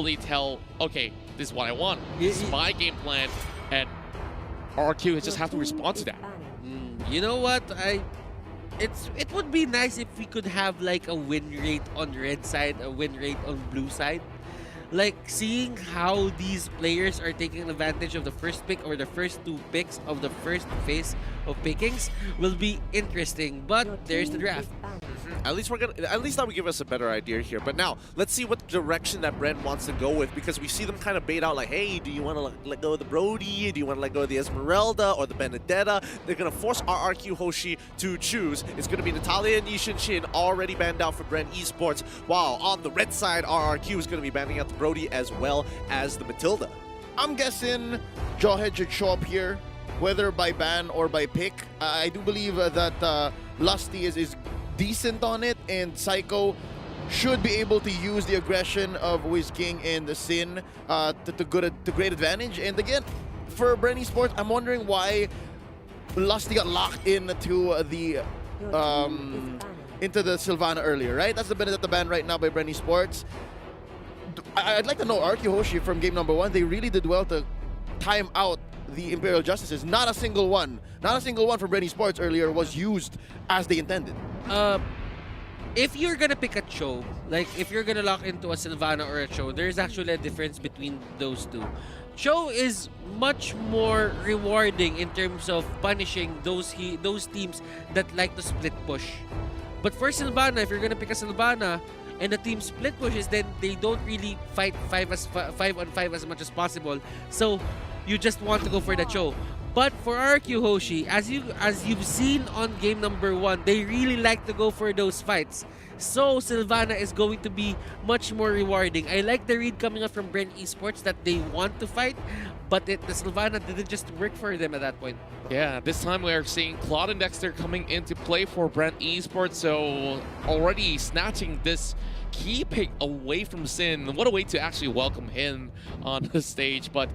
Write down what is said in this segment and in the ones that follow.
tell, okay, this is what I want. This is my game plan, and RRQ just have to respond to that. You know what? It would be nice if we could have like a win rate on red side, a win rate on blue side. Like seeing how these players are taking advantage of the first pick or the first two picks of the first phase of pickings will be interesting. But there's the draft. At least that would give us a better idea here. But now, let's see what direction that Bren wants to go with, because we see them kind of bait out like, hey, do you want to let go of the Brody? Do you want to let go of the Esmeralda or the Benedetta? They're going to force RRQ Hoshi to choose. It's going to be Natalia and Yishin Shin already banned out for Bren Esports, while on the red side, RRQ is going to be banning out the Brody as well as the Matilda. I'm guessing Jawhead should show up here, whether by ban or by pick. I do believe that Lusty is decent on it, and Psycho should be able to use the aggression of Wiz King and the Sin to great advantage. And again, for Bren Esports, I'm wondering why Lusty got locked into the Sylvana earlier, right? That's the Benedetta ban right now by Bren Esports. I'd like to know, RRQ Hoshi from game number 1, they really did well to time out the Imperial Justices. Not a single one from Bren Esports earlier was used as they intended. If you're gonna pick a Cho, like if you're gonna lock into a Sylvana or a Cho, there's actually a difference between those two. Cho is much more rewarding in terms of punishing those teams that like to split push. But for Sylvana, if you're gonna pick a Sylvana and the team split pushes, then they don't really fight 5 on 5 as much as possible. So you just want to go for the Cho. But for RRQ Hoshi, as you've seen on game number 1, they really like to go for those fights. So Sylvana is going to be much more rewarding. I like the read coming up from Bren Esports that they want to fight, but the Sylvana didn't just work for them at that point. Yeah, this time we are seeing Claude and Dexter coming into play for Bren Esports, so already snatching this key pick away from Sin. What a way to actually welcome him on the stage. But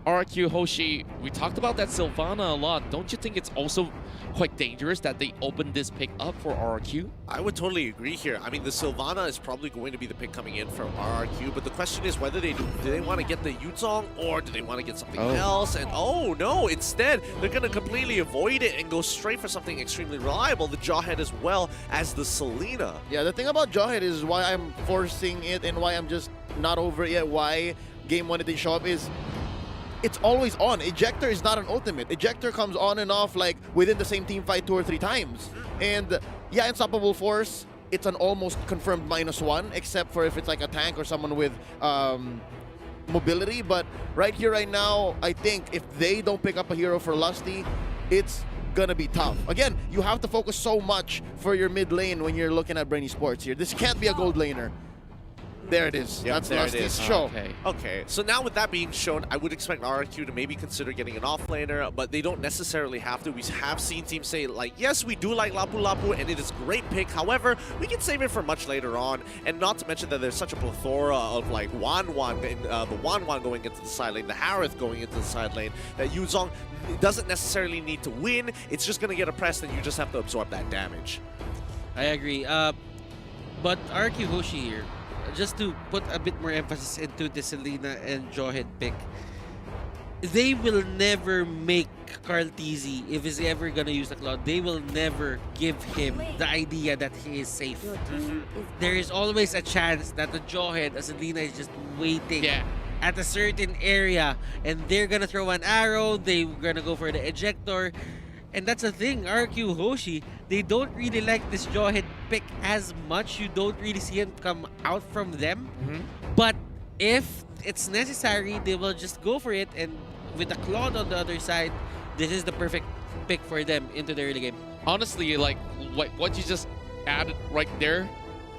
RRQ Hoshi, we talked about that Sylvana a lot. Don't you think it's also quite dangerous that they opened this pick up for RRQ? I would totally agree here. I mean, the Sylvana is probably going to be the pick coming in from RRQ, but the question is whether do they want to get the Yuzong or do they want to get something else? And oh no, instead, they're going to completely avoid it and go straight for something extremely reliable, the Jawhead as well as the Selena. Yeah, the thing about Jawhead is why I'm forcing it and why I'm just not over it yet, why game 1 it didn't show up is it's always on. Ejector is not an ultimate. Ejector comes on and off like within the same team fight 2 or 3 times. And yeah, Unstoppable Force, it's an almost confirmed -1, except for if it's like a tank or someone with mobility. But right here, right now, I think if they don't pick up a hero for Lusty, it's gonna be tough. Again, you have to focus so much for your mid lane when you're looking at Bren Esports here. This can't be a gold laner. There it is. Yep, that's Lusty's show. Okay, so now with that being shown, I would expect RRQ to maybe consider getting an offlaner, but they don't necessarily have to. We have seen teams say, like, yes, we do like Lapu Lapu, and it is a great pick. However, we can save it for much later on, and not to mention that there's such a plethora of, like, the Wan going into the side lane, the Harith going into the side lane, that Yuzong doesn't necessarily need to win. It's just going to get oppressed, and you just have to absorb that damage. I agree. But RRQ Hoshi here, just to put a bit more emphasis into the Selena and Jawhead pick, they will never make Carl TZ, if he's ever gonna use the Cloud, they will never give him the idea that he is safe. There is always a chance that the Jawhead, Selena, is just waiting at a certain area, and they're gonna throw an arrow, they're gonna go for the ejector. And that's the thing, RRQ Hoshi, they don't really like this Jawhead pick as much. You don't really see him come out from them. But if it's necessary, they will just go for it. And with the Claude on the other side, this is the perfect pick for them into the early game. Honestly, like what you just added right there,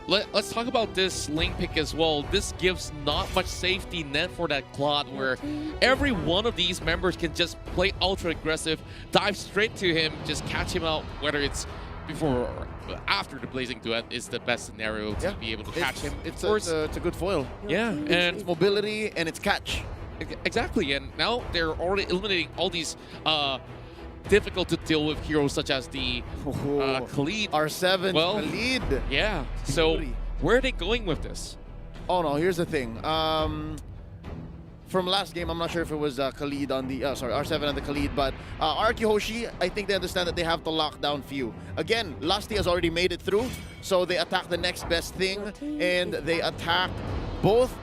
let's talk about this lane pick as well. This gives not much safety net for that Claude, where every one of these members can just play ultra aggressive, dive straight to him, just catch him out, whether it's before or after the Blazing Duet is the best scenario to be able to catch him. It's a good foil. Yeah, and it's mobility and it's catch. Exactly, and now they're already eliminating all these difficult to deal with heroes such as the Khalid. R7, well, Khalid. Yeah, so where are they going with this? Oh no, here's the thing. From last game, I'm not sure if it was Khalid on the, R7 on the Khalid, but RRQ Hoshi, I think they understand that they have to lock down Few. Again, Lusty has already made it through, so they attack the next best thing, and they attack both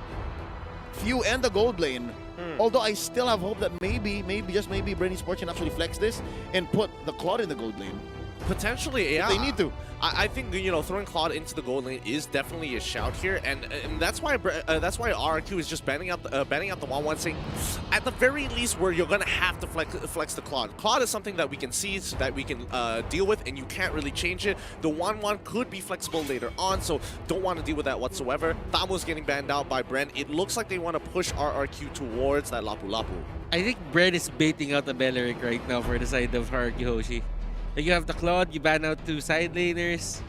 Few and the gold lane. Although I still have hope that maybe, just maybe, Bren Esports can actually flex this and put the Claude in the gold lane. Potentially, yeah. If they need to. I think, you know, throwing Claude into the gold lane is definitely a shout here, and that's why RRQ is just banning out the 1-1, saying at the very least where you're gonna have to flex the Claude. Claude is something that we can see, so that we can deal with, and you can't really change it. The 1-1 could be flexible later on, so don't want to deal with that whatsoever. Thamo's getting banned out by Bren. It looks like they want to push RRQ towards that Lapu Lapu. I think Bren is baiting out the Belleric right now for the side of RRQ Hoshi. Like, you have the Claude, you ban out 2 side laners.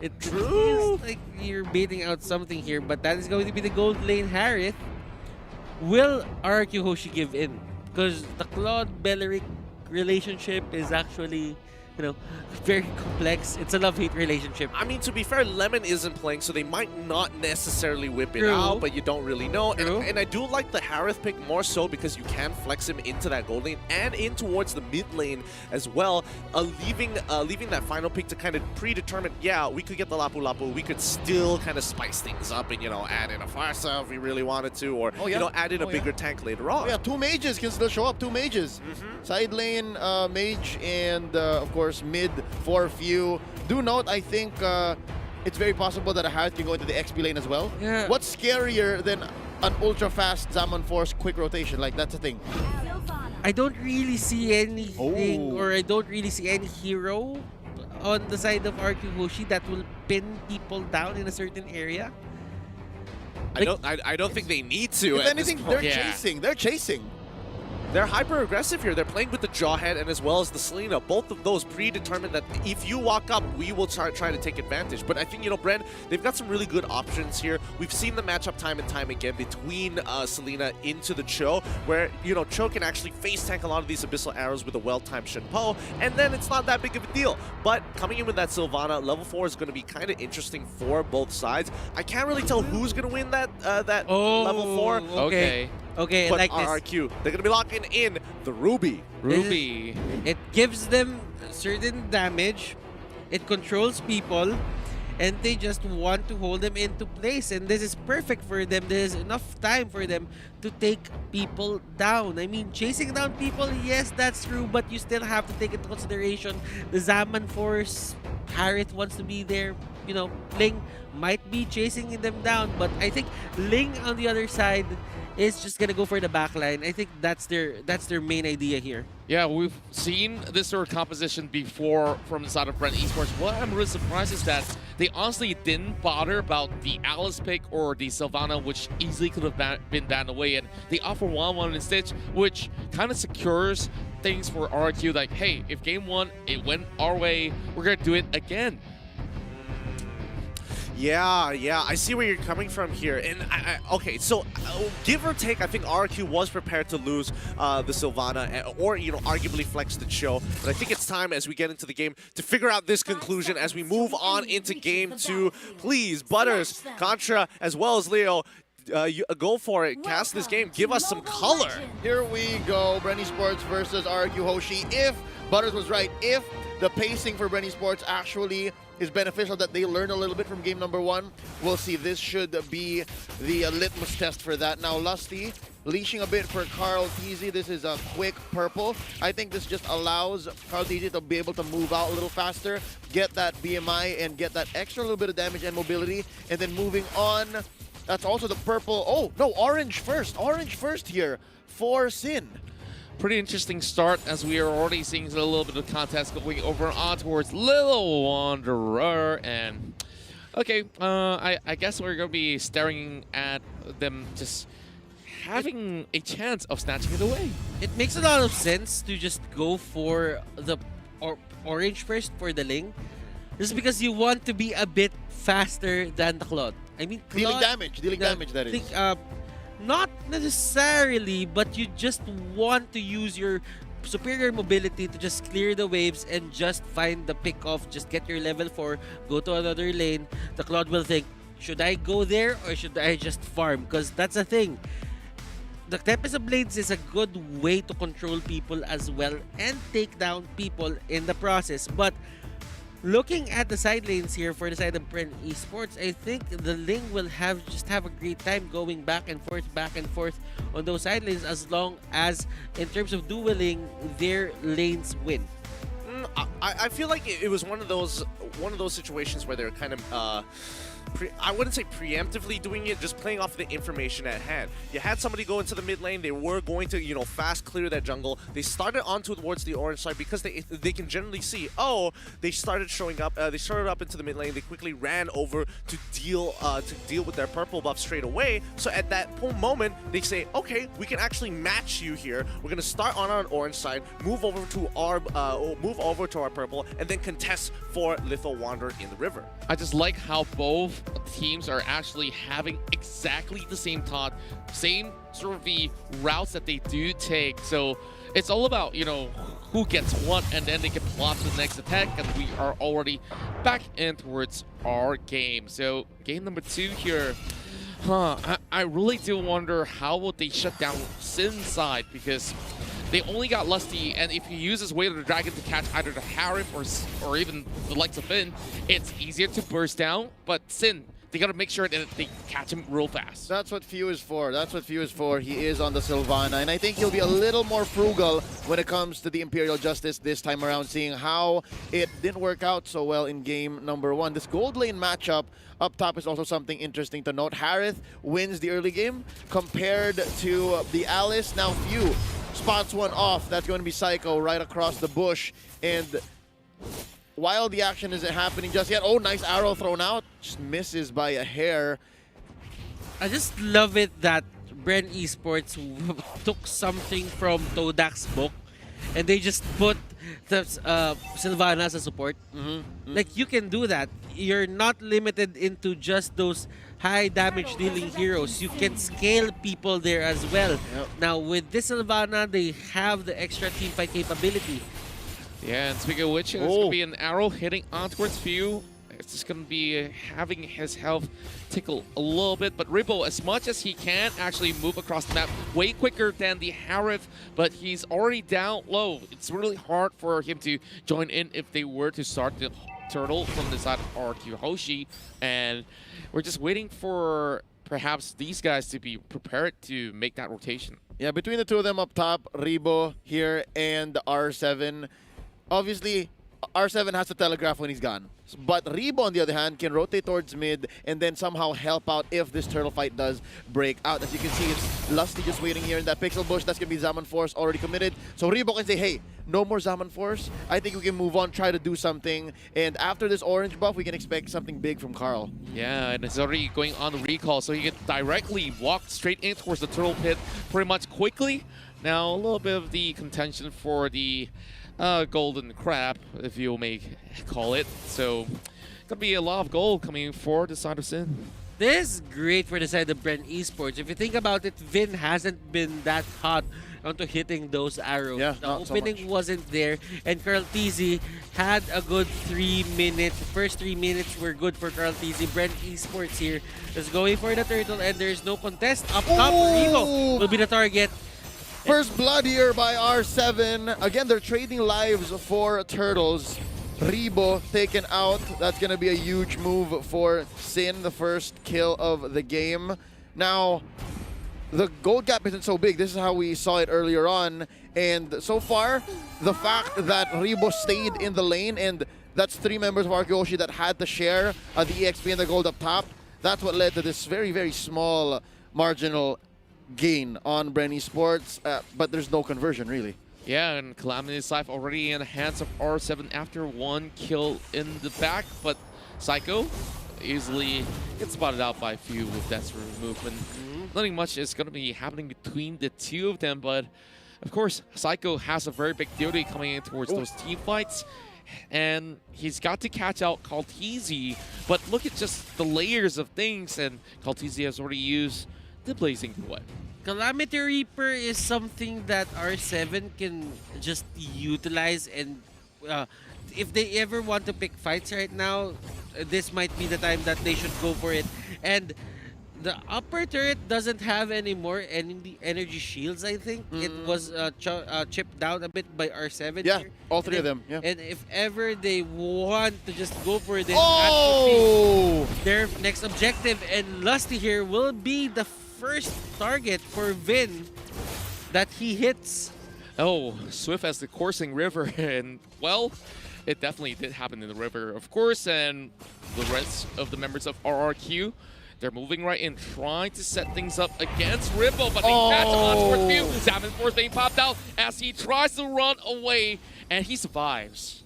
It feels like you're baiting out something here, but that is going to be the gold lane Harith. Will RRQ Hoshi give in? Because the Claude-Belleric relationship is actually, you know, very complex. It's a love-hate relationship. I mean, to be fair, Lemon isn't playing, so they might not necessarily whip it True. out, but you don't really know. True. And I do like the Harith pick more so because you can flex him into that gold lane and in towards the mid lane as well, leaving that final pick to kind of predetermine, yeah, we could get the Lapu Lapu, we could still kind of spice things up and, you know, add in a Farsa if we really wanted to, or, you know, add in a bigger tank later on. Yeah, 2 mages can still show up, 2 mages. Side lane, mage, and of course, mid for Few. Do note, I think it's very possible that a Harith can go into the XP lane as well. Yeah. What's scarier than an ultra-fast Zaman Force quick rotation? Like, that's the thing. I don't really see anything, or I don't really see any hero on the side of RQ Hoshi that will pin people down in a certain area. I don't think they need to. If at anything, this they're point. chasing. They're chasing. They're hyper aggressive here. They're playing with the Jawhead and as well as the Selena. Both of those predetermined that if you walk up, we will try to take advantage. But I think, you know, Bren, they've got some really good options here. We've seen the matchup time and time again between Selena into the Cho, where, you know, Cho can actually face tank a lot of these Abyssal Arrows with a well-timed Shinpo, and then it's not that big of a deal. But coming in with that Sylvana, level 4 is going to be kind of interesting for both sides. I can't really tell who's going to win that level 4. Okay. Okay, But like this. RRQ, they're going to be locking in the Ruby. Ruby. It gives them certain damage, it controls people, and they just want to hold them into place. And this is perfect for them. There's enough time for them to take people down. I mean, chasing down people, yes, that's true, but you still have to take into consideration the Zaman Force. Harith wants to be there. You know, Ling might be chasing them down, but I think Ling on the other side is just gonna go for the backline. I think that's their main idea here. Yeah, we've seen this sort of composition before from the side of Bren Esports. What I'm really surprised is that they honestly didn't bother about the Alice pick or the Sylvana, which easily could have been banned away, and they offer 1-1 instead, which kind of secures things for RRQ. Like, hey, if game 1 it went our way, we're gonna do it again. Yeah, I see where you're coming from here. And okay, so give or take, I think RRQ was prepared to lose the Sylvana, or, you know, arguably flex the Cho. But I think it's time as we get into the game to figure out this conclusion as we move on into game 2. Please, Butters, Contra, as well as Leo, go for it. Cast this game. Give us some color. Here we go. Bren Esports versus RRQ Hoshi. If Butters was right, if the pacing for Bren Esports actually is beneficial, that they learn a little bit from game number 1, we'll see. This should be the litmus test for that. Now, Lusty leashing a bit for Carl TZ. This is a quick purple. I think this just allows Carl TZ to be able to move out a little faster, get that BMI, and get that extra little bit of damage and mobility. And then moving on, that's also the purple. Oh, no, orange first. Orange first here for Sin. Pretty interesting start as we are already seeing a little bit of contest going over on towards Little Wanderer. And okay, I guess we're going to be staring at them just having a chance of snatching it away. It makes a lot of sense to just go for the orange first for the Ling, just because you want to be a bit faster than the Claude. I mean, Dealing Claude, damage, that is. not necessarily, but you just want to use your superior mobility to just clear the waves and just find the pick off, just get your level 4, go to another lane. The Claude will think, should I go there or should I just farm? Because that's the thing. The Tempest of Blades is a good way to control people as well and take down people in the process. But looking at the side lanes here for the side of Bren Esports, I think the Ling will have a great time going back and forth on those side lanes as long as in terms of dueling their lanes win. I feel like it was one of those situations where they're kind of I wouldn't say preemptively doing it, just playing off the information at hand. You had somebody go into the mid lane, they were going to, fast clear that jungle. They started on towards the orange side because they can generally see, oh, they started showing up, they started up into the mid lane, they quickly ran over to deal with their purple buff straight away. So at that moment, they say, okay, we can actually match you here. We're gonna start on our orange side, move over to our purple, and then contest for Litho Wanderer in the river. I just like how both teams are actually having exactly the same thought, same sort of the routes that they do take. So it's all about, who gets what, and then they can plot the next attack, and we are already back in towards our game. So game number 2 here. I really do wonder how would they shut down Sin's side, because they only got Lusty, and if he uses Way of the Dragon to catch either the Harif or even the likes of Finn, it's easier to burst down. But Sin, they gotta make sure that they catch him real fast. That's what Few is for. He is on the Sylvana, and I think he'll be a little more frugal when it comes to the Imperial Justice this time around, seeing how it didn't work out so well in game number 1. This gold lane matchup up top is also something interesting to note. Harith wins the early game compared to the Alice. Now Few spots one off. That's going to be Psycho right across the bush. And while the action isn't happening just yet, oh, nice arrow thrown out. Just misses by a hair. I just love it that Bren Esports took something from Todak's book and they just put the Sylvana as a support. Like, you can do that. You're not limited into just those high damage dealing heroes. You can scale people there as well. Yep. Now with this Sylvana, they have the extra teamfight capability. Yeah, and speaking of which, it's going to be an arrow hitting on towards Few. It's just going to be having his health tickle a little bit. But Ribbo, as much as he can, actually move across the map way quicker than the Harif, but he's already down low. It's really hard for him to join in if they were to start the turtle from the side of RRQ Hoshi. And we're just waiting for perhaps these guys to be prepared to make that rotation. Yeah, between the two of them up top, Ribbo here and R7. Obviously, R7 has to telegraph when he's gone. But Ribbo, on the other hand, can rotate towards mid and then somehow help out if this turtle fight does break out. As you can see, it's Lusty just waiting here in that pixel bush. That's going to be Zaman Force already committed. So Ribbo can say, hey, no more Zaman Force. I think we can move on, try to do something. And after this orange buff, we can expect something big from Carl. Yeah, and it's already going on recall, so he can directly walk straight in towards the turtle pit pretty much quickly. Now, a little bit of the contention for the golden crab, if you may call it. So, gonna be a lot of gold coming for the side of Sin. This is great for the side of Bren Esports. If you think about it, Vin hasn't been that hot onto hitting those arrows. Yeah, the not so opening much. wasn't there, and Carl Tizzy had a good 3 minutes. The first 3 minutes were good for Carl Tizzy. Bren Esports here is going for the turtle, and there's no contest. Up top, Rigo will be the target. First blood here by R7. Again, they're trading lives for turtles. Ribbo taken out. That's going to be a huge move for Sin, the first kill of the game. Now, the gold gap isn't so big. This is how we saw it earlier on. And so far, the fact that Ribbo stayed in the lane, and that's 3 members of RRQ Hoshi that had to share the EXP and the gold up top, that's what led to this very, very small marginal gain on Bren Esports, but there's no conversion really. Yeah, and Calamity's life already in the hands of R7 after 1 kill in the back, but Psycho easily gets spotted out by Few with that sort of movement. Nothing much is going to be happening between the two of them, but of course, Psycho has a very big duty coming in towards those team fights, and he's got to catch out Kaltizi, but look at just the layers of things, and Kaltizi has already used the Blazing Blood. Calamity Reaper is something that R7 can just utilize, and if they ever want to pick fights right now, this might be the time that they should go for it. And the upper turret doesn't have any more energy shields, I think. It was chipped down a bit by R7 Yeah, here. all three And of them. Yeah. And if ever they want to just go for this, Oh! their next objective, and Lusty here will be the first target for Vin that he hits. Oh, Swift as the coursing river, and well, it definitely did happen in the river, of course, and the rest of the members of RRQ, they're moving right in, trying to set things up against Ripple, but they catch him on towards view. Salmon's force being popped out as he tries to run away, and he survives.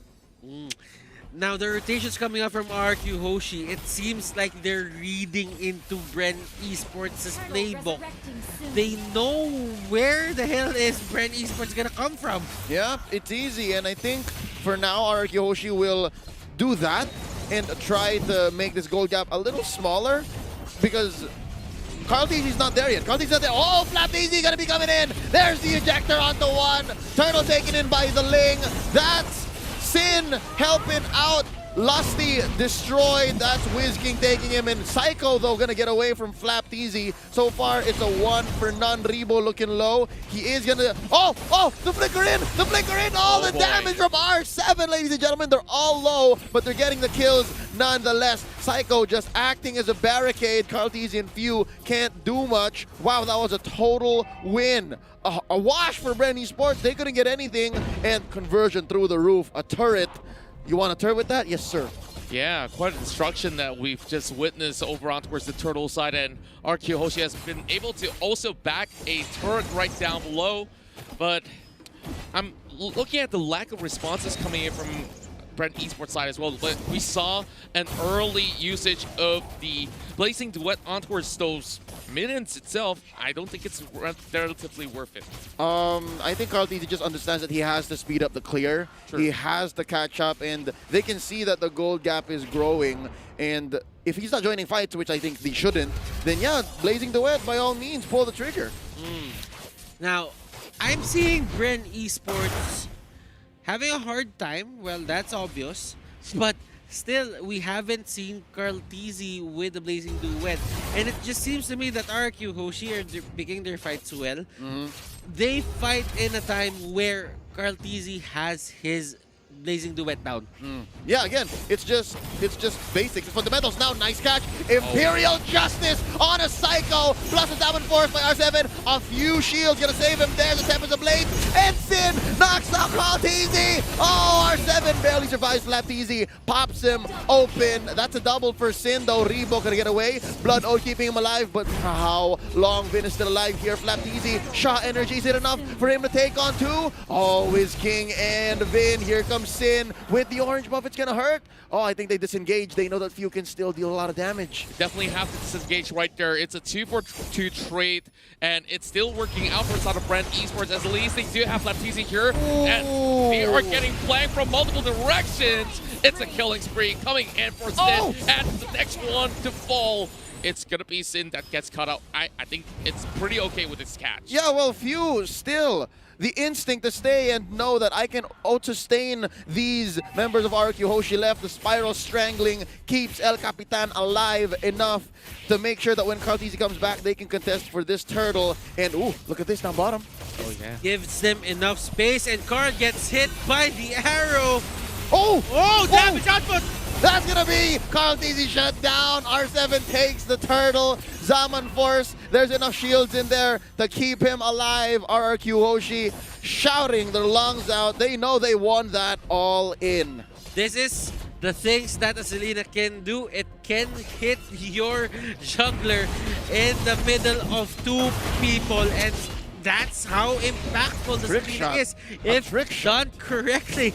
Now the rotations coming up from RRQ Hoshi, it seems like they're reading into Bren Esports' playbook. They know where the hell is Bren Esports gonna come from. Yeah, it's easy, and I think for now RRQ Hoshi will do that and try to make this gold gap a little smaller because Carl-TZ's not there yet. Carl-TZ's not there. Oh, Flap-TZ gonna be coming in. There's the ejector onto one. Turtle taken in by the Ling. That's Sin helping out. Lusty destroyed. That's WizKing taking him in. Psycho, though, gonna get away from Flap-TZ. So far, it's a 1-for-none. Rebo looking low. He is gonna... Oh! The flicker in! The flicker in! Oh, the boy. damage from R7, ladies and gentlemen. They're all low, but they're getting the kills nonetheless. Psycho just acting as a barricade. Carl-TZ and Few can't do much. Wow, that was a total win. A wash for Bren Esports. They couldn't get anything, and conversion through the roof. A turret. You want a turret with that? Yes, sir. Yeah, quite a destruction that we've just witnessed over on towards the turtle side, and RRQ Hoshi has been able to also back a turret right down below, but I'm looking at the lack of responses coming in from Bren Esports side as well, but we saw an early usage of the Blazing Duet on towards those minions itself. I don't think it's relatively worth it. I think Carl-TZ just understands that he has to speed up the clear. Sure. He has to catch up, and they can see that the gold gap is growing. And if he's not joining fights, which I think they shouldn't, then yeah, Blazing Duet, by all means, pull the trigger. Now, I'm seeing Bren Esports having a hard time. Well, that's obvious. But still, we haven't seen Carl-TZ with the Blazing Duet. And it just seems to me that RRQ Hoshi are picking their fights well. They fight in a time where Carl-TZ has his Blazing Duet down. Yeah, again, it's just basics. It's fundamentals now. Nice catch. Imperial Justice on a Psycho. Plus a Diamond Force by R7. A few shields gonna save him. There's the Tempest of Blade. And Sin knocks out Carl-TZ. Oh, R7 barely survives. Flap-TZ pops him open. That's a double for Sin, though. Rebo gonna get away. Blood Oath keeping him alive, but how long Vin is still alive here. Flap-TZ. Shaw energy. Is it enough for him to take on two? Oh, WizKing and Vin. Here comes Sin with the orange buff. It's gonna hurt. Oh, I think they disengage. They know that Few can still deal a lot of damage. Definitely have to disengage right there. It's a 2-for-2 trade, and it's still working out for side of Bren Esports. As at least they do have Flap-TZ here, and they are getting flanked from multiple directions. It's a killing spree coming in for Sin, and the next one to fall. It's gonna be Sin that gets cut out. I think it's pretty okay with this catch. Yeah, well, Few still the instinct to stay and know that I can out-sustain these members of RRQ Hoshi left. The spiral strangling keeps El Capitan alive enough to make sure that when Carl-TZ comes back, they can contest for this turtle. And ooh, look at this down bottom. Oh yeah. Gives them enough space, and Carl gets hit by the arrow. Oh, Damage output! That's gonna be Carl-TZ shut down. R7 takes the turtle. Zaman Force, there's enough shields in there to keep him alive. RRQ Hoshi shouting their lungs out. They know they won that all in. This is the things that a Selena can do. It can hit your jungler in the middle of two people, and that's how impactful the Trick Selena shot. is A if trick shot. done correctly.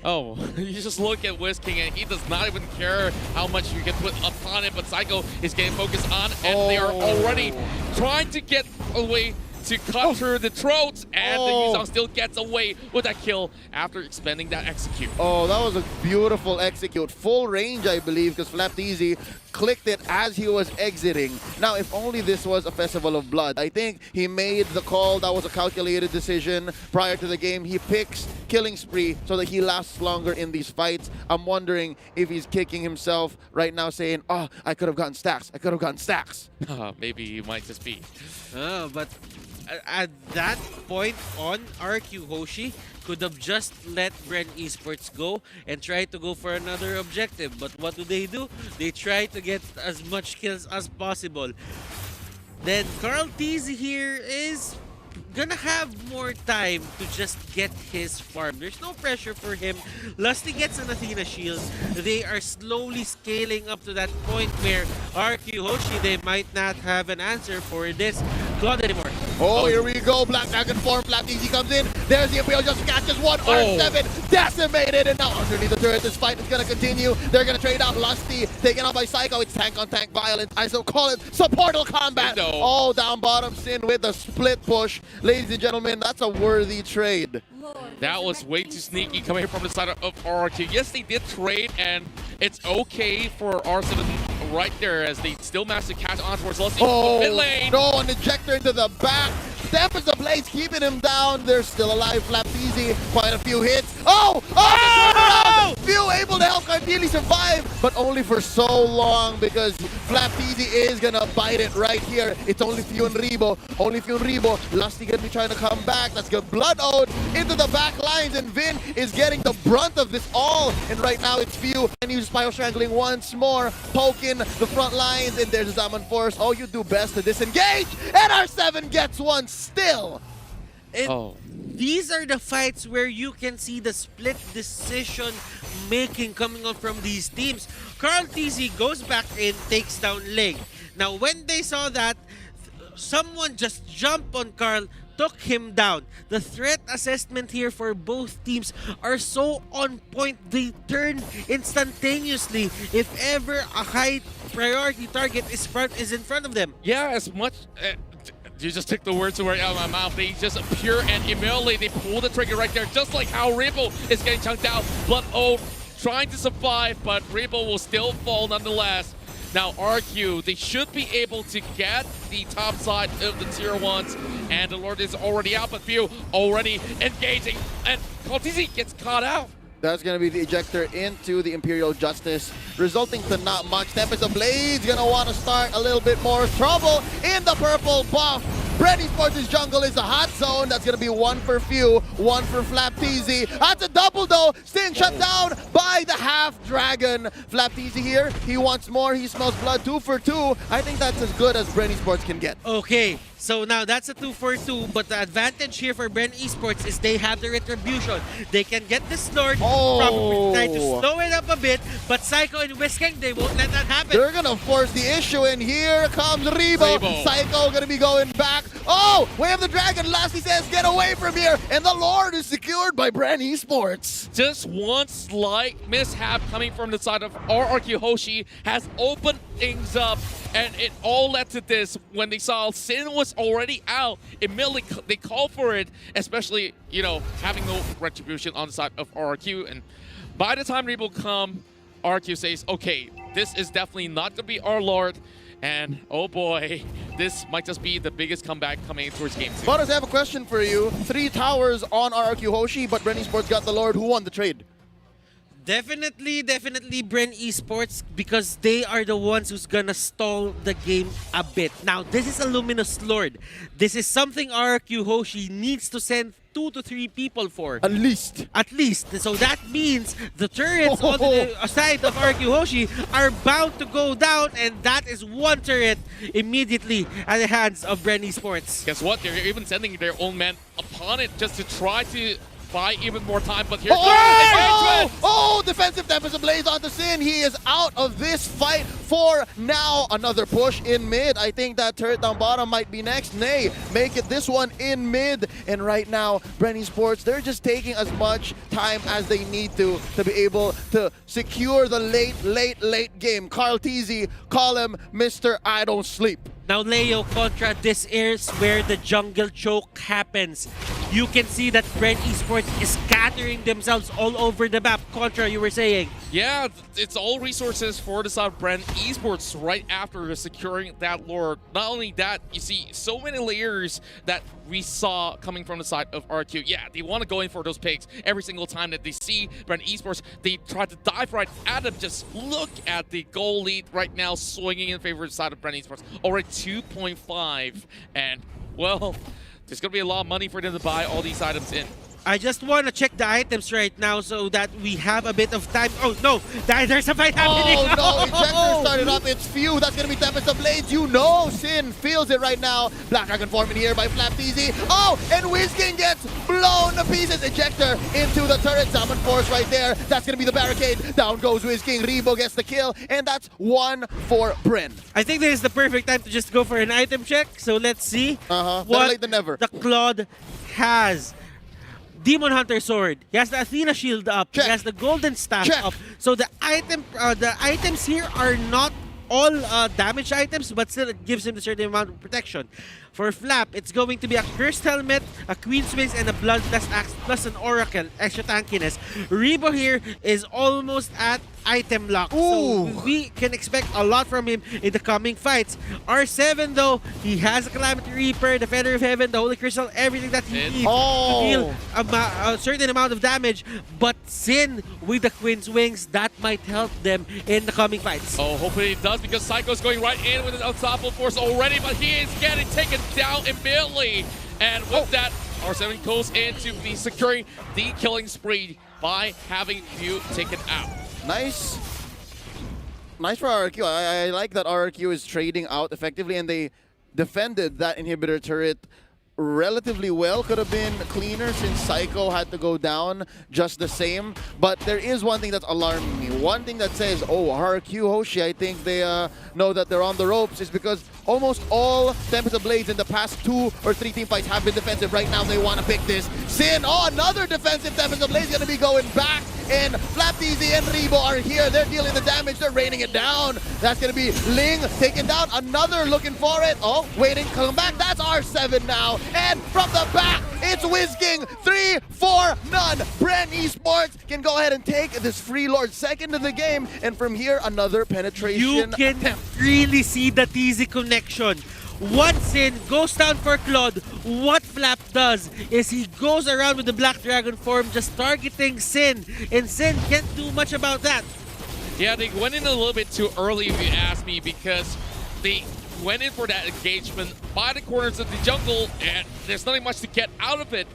Oh, you just look at WizKing and he does not even care how much you get put upon it, but Psycho is getting focused on, and they are already trying to get away to cut through the throats, and the Yuzong still gets away with that kill after expending that execute. Oh, that was a beautiful execute. Full range, I believe, because Flap-TZ clicked it as he was exiting. Now, if only this was a Festival of Blood. I think he made the call. That was a calculated decision prior to the game. He picks Killing Spree so that he lasts longer in these fights. I'm wondering if he's kicking himself right now saying, oh, I could have gotten stacks. I could have gotten stacks. Maybe he might just be. But at that point on, RRQ Hoshi could have just let Bren Esports go and try to go for another objective. But what do? They try to get as much kills as possible. Then Carl TZ here is gonna have more time to just get his farm. There's no pressure for him. Lusty gets an Athena shield. They are slowly scaling up to that point where RRQ Hoshi, they might not have an answer for this Claude anymore. Oh, here we go. Black Dragon form. Black Easy comes in. There's the Imperial, just catches one. R7 decimated. And now underneath the turret, this fight is going to continue. They're going to trade out Lusty. Taken out by Psycho. It's tank-on-tank violence. I still call it supportal combat. No. All down bottom. Sin with the split push. Ladies and gentlemen, that's a worthy trade. That was way too sneaky coming from the side of RRQ. Yes, they did trade, and it's okay for Arsenal right there as they still managed to catch on towards Lusty. Mid lane. No, an ejector into the back. Tempest the Blades keeping him down. They're still alive. Flapteezy, quite a few hits. Oh! Few able to help Cartili survive, but only for so long because Flapteezy is gonna bite it right here. It's only Few and Rebo. Lusty gonna be trying to come back. That's good. Blood Ode into the back lines, and Vin is getting the brunt of this all. And right now it's Few, and he's Spyro Strangling once more, poking the front lines, and there's Zaman Force. Oh, you do best to disengage, and R7 gets one still. And these are the fights where you can see the split decision making coming on from these teams. Carl TZ goes back in, takes down Ling. Now when they saw that, someone just jumped on Carl, took him down. The threat assessment here for both teams are so on point. They turn instantaneously if ever a high priority target is in front of them. Yeah, as much... you just took the words right out of my mouth. They just appear and immediately they pull the trigger right there, just like how Rebo is getting chunked out. Blood Ode trying to survive, but Rebo will still fall nonetheless. Now RRQ, they should be able to get the top side of the tier 1s, and the Lord is already out, but Few already engaging, and Kaltizi gets caught out. That's going to be the ejector into the Imperial Justice, resulting to not much. Tempest of Blades going to want to start a little bit more trouble in the purple buff. Bren Esports' jungle is a hot zone. That's going to be one for Few, one for Flapteezy. That's a double though. Sin shut down by the half dragon. Flapteezy here, he wants more. He smells blood. 2 for 2. I think that's as good as Bren Esports can get. Okay, so now that's a 2 for 2, but the advantage here for Bren Esports is they have the retribution. They can get this Lord from trying to slow it up a bit, but Psycho and Whisking, they won't let that happen. They're gonna force the issue, and here comes Rebo. Psycho gonna be going back. Oh, Way of the Dragon. Lassie says, get away from here, and the Lord is secured by Bren Esports. Just one slight mishap coming from the side of RRQ Hoshi has opened things up, and it all led to this. When they saw Sin was already out, immediately they called for it, especially, you know, having no retribution on the side of RRQ. And by the time Rebo come, RRQ says, okay, this is definitely not going to be our Lord. And oh boy, this might just be the biggest comeback coming towards game 2. Bonas, I have a question for you. 3 towers on RRQ Hoshi, but Bren Esports got the Lord. Who won the trade? Definitely Bren Esports, because they are the ones who's gonna stall the game a bit. Now, this is a Luminous Lord. This is something RRQ Hoshi needs to send 2 to 3 people for. At least. So that means the turrets on the side of RRQ Hoshi are bound to go down, and that is one turret immediately at the hands of Bren Esports. Guess what? They're even sending their own men upon it just to try to buy even more time, but here's defensive Tempest Ablaze onto Sin. He is out of this fight for now. Another push in mid. I think that turret down bottom might be next. Nay, make it this one in mid. And right now, Bren Esports, they're just taking as much time as they need to be able to secure the late game. Carl TZ, call him Mr. I Don't Sleep. Now, Leo, contra, this is where the jungle choke happens. you can see that Bren Esports is scattering themselves all over the map. Contra, you were saying. Yeah, it's all resources for the side of Bren Esports right after securing that lore. Not only that, you see so many layers that we saw coming from the side of RQ. Yeah, they want to go in for those picks every single time that they see Bren Esports. They try to dive right at them. Just look at the goal lead right now swinging in favor of the side of Bren Esports. Already 2.5, and well, there's going to be a lot of money for them to buy all these items in. I just want to check the items right now so that we have a bit of time. Oh no, there's a fight happening. Oh no, Ejector started up. It's few. That's going to be Tempest of Blades. You know Sin feels it right now. Black Dragon forming here by FlapTZ. Oh, and WizKing gets blown to pieces. Ejector into the turret. Summon Force right there. That's going to be the barricade. Down goes WizKing. Rebo gets the kill. And that's 1 for Bren. I think this is the perfect time to just go for an item check. So let's see Better what late than never. the Claude has. Demon Hunter Sword. He has the Athena Shield up. Check. He has the Golden Staff Check. up. So the items here are not all damage items, but still it gives him a certain amount of protection. For Flap, it's going to be a Cursed Helmet, a Queen's Wings, and a Bloodlust Axe, plus an Oracle, extra tankiness. Rebo here is almost at item lock, so we can expect a lot from him in the coming fights. R7 though, he has a Calamity Reaper, the Feather of Heaven, the Holy Crystal, everything that he needs to deal a certain amount of damage. But Sin with the Queen's Wings, that might help them in the coming fights. Oh, hopefully it does, because Psycho's going right in with his unstoppable force already, but he is getting taken down immediately. And with that, R7 goes into the securing the killing spree by having Few taken out. Nice. Nice for RRQ. I like that RRQ is trading out effectively, and they defended that inhibitor turret relatively well. Could have been cleaner since Psycho had to go down just the same. But there is one thing that's alarming me. One thing that says, oh, RRQ Hoshi, I think they know that they're on the ropes, is because almost all Tempest of Blades in the past 2 or 3 team fights have been defensive. Right now, they want to pick this. Sin, oh, another defensive Tempest of Blades going to be going back. And FlapTZ and Rebo are here. They're dealing the damage. They're raining it down. That's going to be Ling taken down. Another looking for it. Oh, waiting, come back. That's R7 now. And from the back, it's WizKing. 3-4 none. Bren Esports can go ahead and take this Free Lord second in the game. And from here, another penetration. You can really see the TZ connection. Once Sin goes down for Claude, what Flap does is he goes around with the Black Dragon form, just targeting Sin, and Sin can't do much about that. Yeah, they went in a little bit too early, if you ask me, because they went in for that engagement by the corners of the jungle, and there's nothing much to get out of it.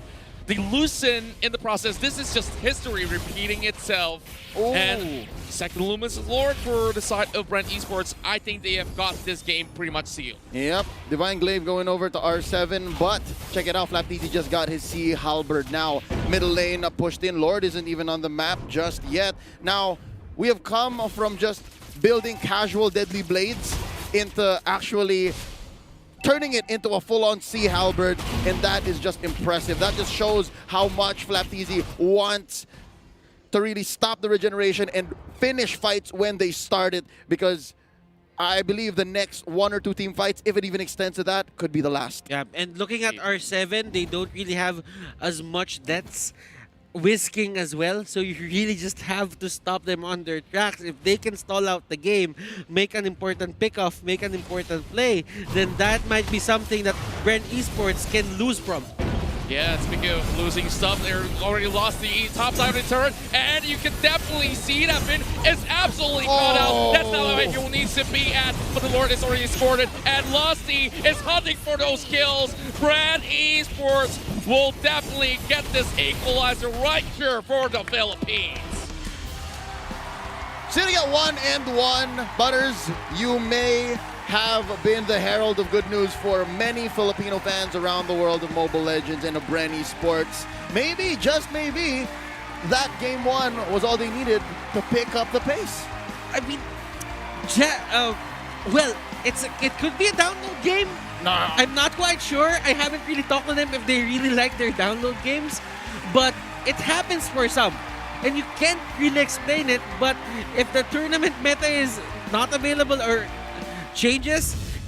They loosen in the process. This is just history repeating itself. Oh. And second Luminous Lord for the side of Bren Esports. I think they have got this game pretty much sealed. Yep, Divine Glaive going over to R7, but check it out, FlapTZ just got his Sea Halberd now. Middle lane pushed in, Lord isn't even on the map just yet. Now, we have come from just building casual Deadly Blades into actually turning it into a full-on Sea Halberd, and that is just impressive. That just shows how much FlapTZ wants to really stop the regeneration and finish fights when they started, because I believe the next 1 or 2 team fights, if it even extends to that, could be the last. Yeah, and looking at R7, they don't really have as much deaths. WizKing as well, so you really just have to stop them on their tracks. If they can stall out the game, make an important pickoff, make an important play, then that might be something that Bren Esports can lose from. Yeah, speaking of losing stuff, they're already lost the top side of the turret, and you can definitely see that Finn is absolutely caught out. That's not where you needs to be at, but the Lord is already scored it, and Lusty is hunting for those kills. Bren Esports will definitely get this equalizer right here for the Philippines. Sitting at 1-1, Butters, you may have been the herald of good news for many Filipino fans around the world of Mobile Legends and of Bren Esports. Maybe, just maybe, that game 1 was all they needed to pick up the pace. I mean, well, it could be a download game. No. I'm not quite sure. I haven't really talked to them if they really like their download games, but it happens for some. And you can't really explain it, but if the tournament meta is not available or changes,